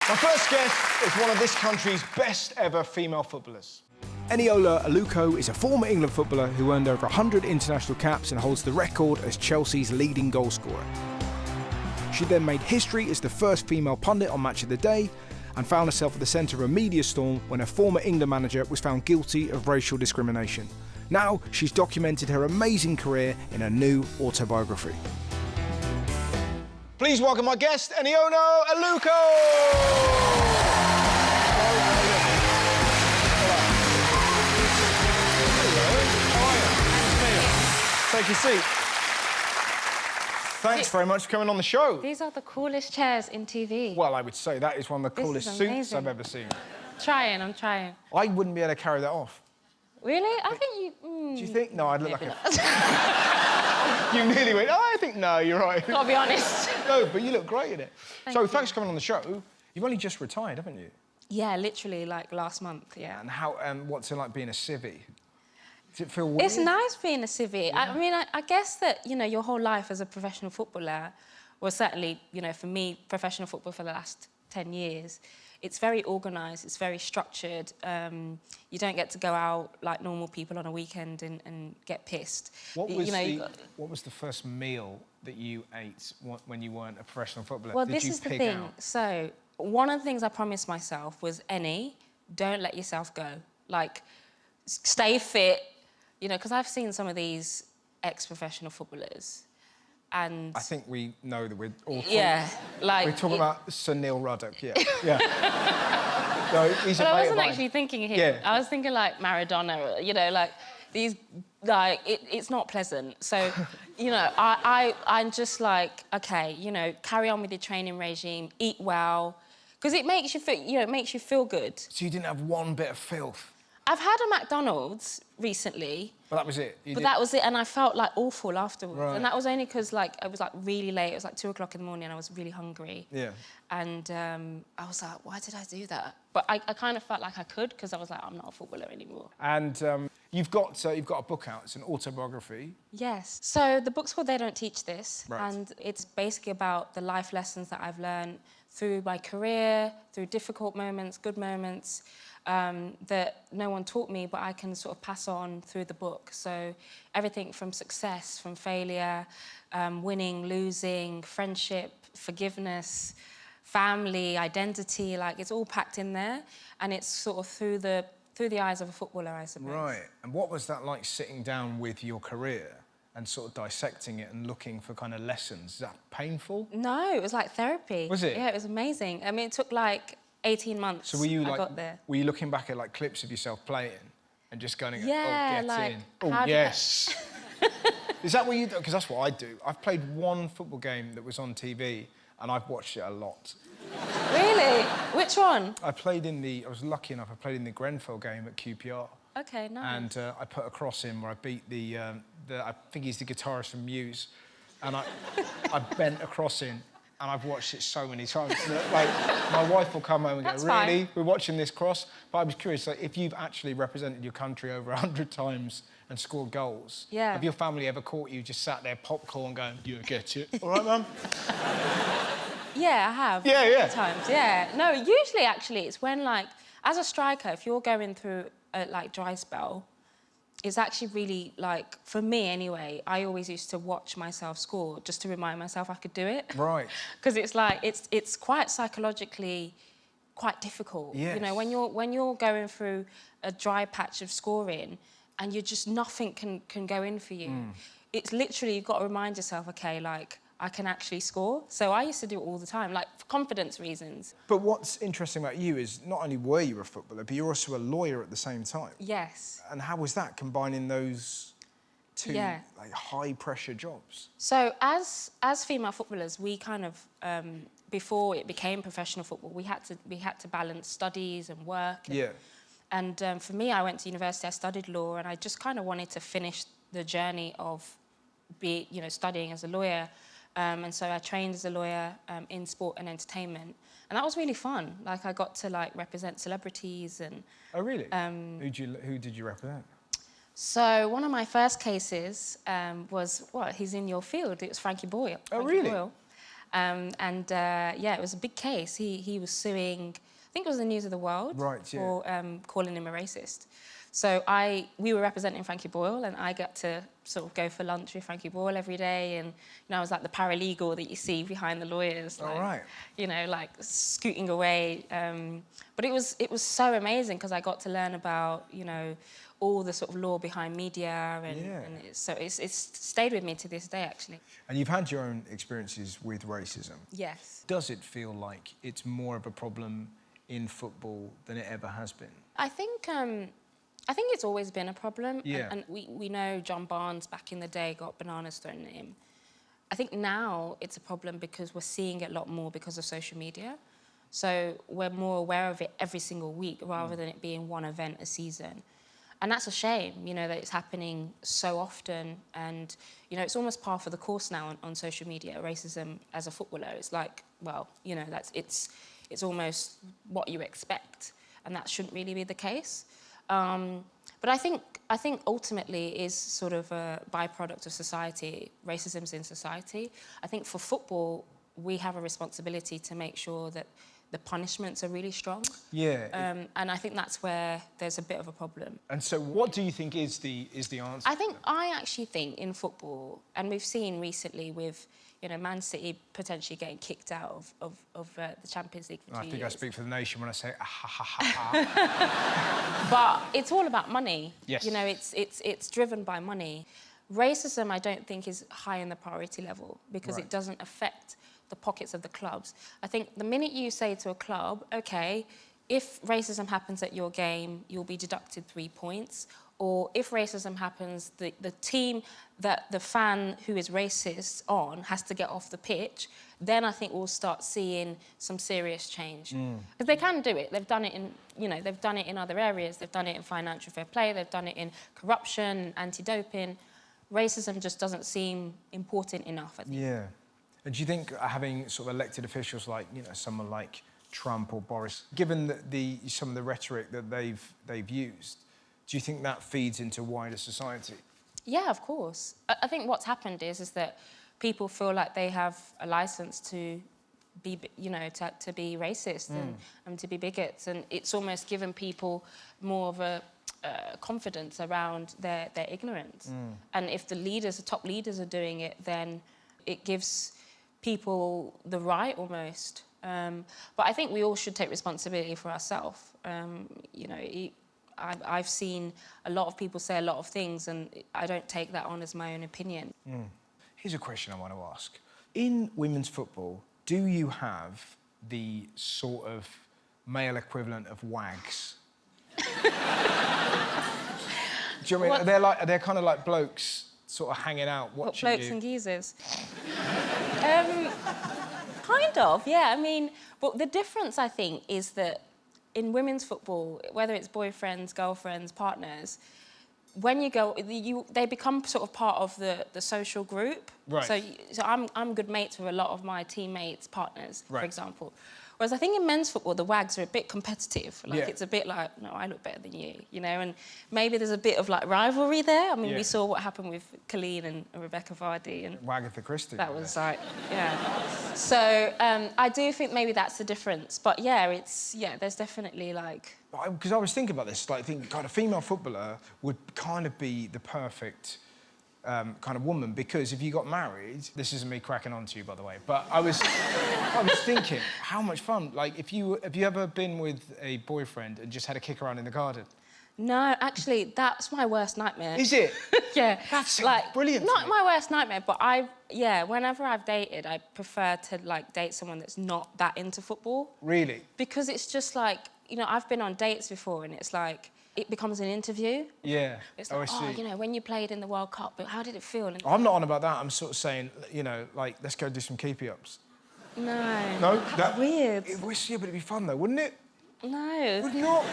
My first guest is one of this country's best ever female footballers. Eniola Aluko is a former England footballer who earned over 100 international caps and holds the record as Chelsea's leading goalscorer. She then made history as the first female pundit on Match of the Day and found herself at the centre of a media storm when her former England manager was found guilty of racial discrimination. Now, she's documented her amazing career in a new autobiography. Please welcome my guest, Eniola Aluko! Take your seat. Thanks very much for coming on the show. These are the coolest chairs in TV. Well, I would say that is one of the coolest suits I've ever seen. I'm trying. I wouldn't be able to carry that off. Really? I think you... Do you think? No, I'd look like a... You nearly went, oh, I think no, you're right. Gotta be honest. No, but you look great in it. Thanks you. for coming on the show. You've only just retired, haven't you? Yeah, literally, like, last month, yeah. And how, what's it like being a civvy? Does it feel weird? It's nice being a civvy. Yeah. I mean, I guess that, you know, your whole life as a professional footballer, well, certainly, you know, for me, professional football for the last 10 years, it's very organised, it's very structured. You don't get to go out like normal people on a weekend and get pissed. What was the first meal that you ate when you weren't a professional footballer? Well, this is the thing. So, one of the things I promised myself was, don't let yourself go. Like, stay fit, you know, because I've seen some of these ex-professional footballers, and... I think we know that we're all talking... Yeah, like... We're talking about Sir Neil Ruddock, yeah. No, he's I wasn't actually thinking him. Yeah. I was thinking, like, Maradona, you know, like, these... Like, it's not pleasant. So, you know, I'm just like, OK, you know, carry on with your training regime, eat well, because it makes you feel, you know, it makes you feel good. So you didn't have one bit of filth? I've had a McDonald's recently. But that was it? That was it, and I felt, like, awful afterwards. Right. And that was only because, like, it was, like, really late. It was, like, 2 o'clock in the morning and I was really hungry. Yeah. And I was like, why did I do that? But I kind of felt like I could, because I was like, I'm not a footballer anymore. And you've got a book out. It's an autobiography. Yes. So the book's called They Don't Teach This. Right. And it's basically about the life lessons that I've learned through my career, through difficult moments, good moments, that no one taught me, but I can sort of pass on through the book. So everything from success, from failure, winning, losing, friendship, forgiveness, family, identity, like, it's all packed in there, and it's sort of through the eyes of a footballer, I suppose. Right. And what was that like, sitting down with your career and sort of dissecting it and looking for kind of lessons? Is that painful? No, it was like therapy. Was it? Yeah, it was amazing. I mean, it took like 18 months. So were you I like, got there. were you looking back at like clips of yourself playing and just going, yeah, oh, get like, in. Oh, yes. Is that what you do? Because that's what I do. I've played one football game that was on TV and I've watched it a lot. Really? Which one? I was lucky enough, I played in the Grenfell game at QPR. Okay, nice. And I put a cross in where I beat I think he's the guitarist from Muse, and I bent a cross in, and I've watched it so many times. Like, my wife will come home and That's go, really? fine. We're watching this cross? But I was curious, like, if you've actually represented your country over 100 times and scored goals, yeah. have your family ever caught you just sat there popcorn going, you get it? All right, Mum? Yeah, I have. Yeah. Times, yeah. No, usually, actually, it's when, like, as a striker, if you're going through a, like, dry spell, it's actually really, like, for me anyway, I always used to watch myself score just to remind myself I could do it. Right. Because it's like, it's quite psychologically quite difficult. Yes. You know, when you're going through a dry patch of scoring and you just, nothing can go in for you. It's literally, you've got to remind yourself, OK, like, I can actually score. So I used to do it all the time, like, for confidence reasons. But what's interesting about you is not only were you a footballer, but you're also a lawyer at the same time. Yes. And how was that, combining those two, like, high-pressure jobs? So as female footballers, we kind of, before it became professional football, we had to balance studies and work. And for me, I went to university, I studied law, and I just kind of wanted to finish the journey of studying as a lawyer. And so I trained as a lawyer in sport and entertainment. And that was really fun. Like, I got to, like, represent celebrities and... Oh, really? Who did you represent? So one of my first cases was, well, he's in your field. It was Frankie Boyle. Oh, really? Boyle. Yeah, it was a big case. He was suing, I think it was the News of the World, Right, yeah. for calling him a racist. So we were representing Frankie Boyle, and I got to sort of go for lunch with Frankie Boyle every day, and I was like the paralegal that you see behind the lawyers, like, All right. like scooting away. But it was so amazing because I got to learn about all the sort of law behind media, and it's stayed with me to this day, actually. And you've had your own experiences with racism. Yes. Does it feel like it's more of a problem in football than it ever has been? I think it's always been a problem. Yeah. And we know John Barnes back in the day got bananas thrown at him. I think now it's a problem because we're seeing it a lot more because of social media. So we're more aware of it every single week rather than it being one event a season. And that's a shame, that it's happening so often. And, it's almost par for the course now on social media, racism as a footballer. It's like, well, it's almost what you expect. And that shouldn't really be the case. But I think ultimately it is sort of a byproduct of society. Racism's in society. I think for football, we have a responsibility to make sure that the punishments are really strong. Yeah. And I think that's where there's a bit of a problem. And so what do you think is the answer? I actually think in football, and we've seen recently with Man City potentially getting kicked out of the Champions League for 2 years. I think I speak for the nation when I say ha ha ha ha. But it's all about money. Yes. It's driven by money. Racism, I don't think, is high in the priority level because Right. it doesn't affect the pockets of the clubs. I think the minute you say to a club, okay, if racism happens at your game, you'll be deducted 3 points. Or if racism happens, the team that the fan who is racist on has to get off the pitch, then I think we'll start seeing some serious change. Because they can do it. They've done it in, they've done it in other areas. They've done it in financial fair play. They've done it in corruption, anti-doping. Racism just doesn't seem important enough, I think. Yeah. And do you think having sort of elected officials like, someone like Trump or Boris, given some of the rhetoric that they've used, do you think that feeds into wider society? Yeah, of course. I think what's happened is that people feel like they have a license to be, to be racist and to be bigots, and it's almost given people more of a confidence around their ignorance. And if the top leaders are doing it, then it gives people the right almost. But I think we all should take responsibility for ourselves. I've seen a lot of people say a lot of things, and I don't take that on as my own opinion. Here's a question I want to ask. In women's football, do you have the sort of male equivalent of wags? Do you know what I mean? They're kind of like blokes sort of hanging out watching blokes you. and geezers. Kind of, yeah. I mean, but the difference, I think, is that in women's football, whether it's boyfriends, girlfriends, partners, when you go, they become sort of part of the social group. Right. So I'm good mates with a lot of my teammates' partners, Right. for example. Whereas I think in men's football, the wags are a bit competitive. Like, Yeah. it's a bit like, no, I look better than you, and maybe there's a bit of, like, rivalry there. I mean, Yeah. we saw what happened with Colleen and Rebecca Vardy. And Wagatha Christie. that was like, yeah. So I do think maybe that's the difference. But, yeah, there's definitely, like... Because I was thinking about this, like, kind of female footballer would kind of be the perfect kind of woman, because if you got married, this isn't me cracking on to you, by the way, but I was thinking, how much fun? Like, have you ever been with a boyfriend and just had a kick around in the garden? No, actually, that's my worst nightmare. Is it? Yeah. That's like brilliant. Not my worst nightmare, but whenever I've dated, I prefer to, like, date someone that's not that into football. Really? Because it's just like, I've been on dates before, and it's like, it becomes an interview. Yeah. It's like, I see. when you played in the World Cup, but how did it feel? And I'm not on about that. I'm sort of saying, like, let's go do some keepy-ups. no. No? That's weird. Yeah, but it'd be fun, though, wouldn't it? No. Would it not?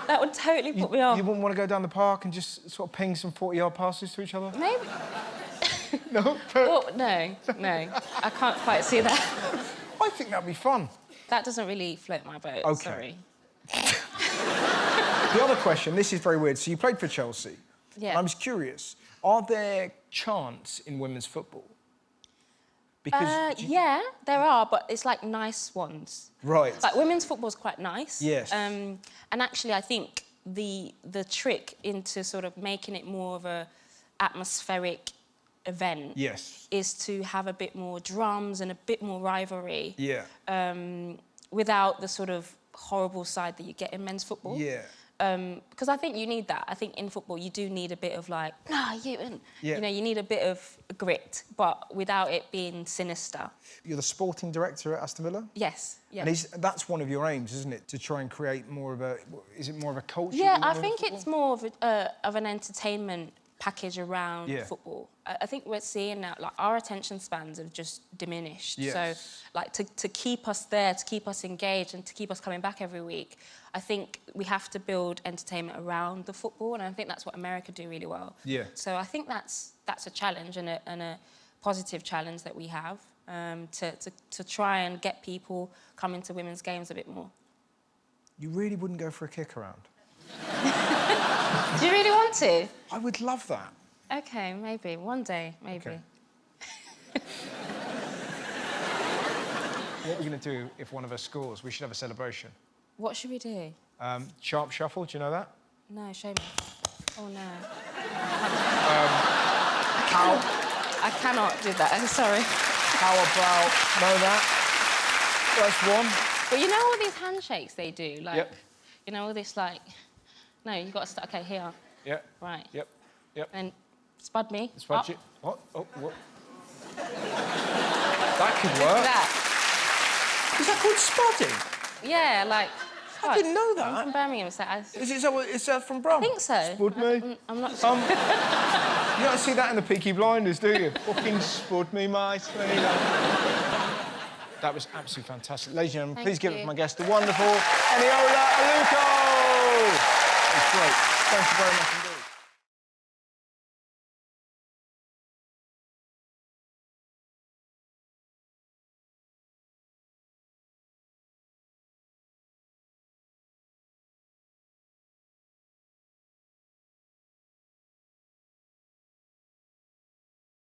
That would totally put me off. You wouldn't want to go down the park and just sort of ping some 40-yard passes to each other? Maybe. No? Oh, no. I can't quite see that. I think that'd be fun. That doesn't really float my boat, OK. sorry. The other question, this is very weird. So you played for Chelsea. Yeah. And I was curious, are there chants in women's football? Because yeah, there are, but it's like nice ones. right. Like women's football's quite nice. Yes. And actually, I think the trick into sort of making it more of a atmospheric event Yes. is to have a bit more drums and a bit more rivalry. Yeah. Without the sort of horrible side that you get in men's football. Yeah. Because I think you need that. I think in football you do need a bit of like, you know, you need a bit of grit, but without it being sinister. You're the sporting director at Aston Villa? Yes, yeah. And that's one of your aims, isn't it? To try and create more of a... Is it more of a culture? Yeah, I within think football? it's more of an entertainment package around football. I think we're seeing now, like, our attention spans have just diminished. Yes. So, like, to keep us there, to keep us engaged and to keep us coming back every week, I think we have to build entertainment around the football, and I think that's what America do really well. Yeah. So I think that's a challenge and a positive challenge that we have, to try and get people coming to women's games a bit more. You really wouldn't go for a kick around? Do you really want to? I would love that. Okay, maybe. One day, maybe. Okay. What are we going to do if one of us scores? We should have a celebration. What should we do? Sharp shuffle, do you know that? No, show me. Oh, no. I cannot do that, I'm sorry. How about... Know that? That's one. But you know all these handshakes they do? Like, Yep. you know, all this, like... No, you've got to start... OK, here. Yep. Right. Yep. Yep. And spud me. Spud up. you. What? Oh, what? That could work. That. Is that called spudding? Yeah, like... I didn't know that. I'm from Birmingham, so I... Is that from Brum? I think so. Spud me? I'm not sure. You don't see that in the Peaky Blinders, do you? Fucking spud me, mate. That was absolutely fantastic. Ladies and gentlemen, please give it to my guest, the wonderful Eniola Aluko! It's great. Thank you very much.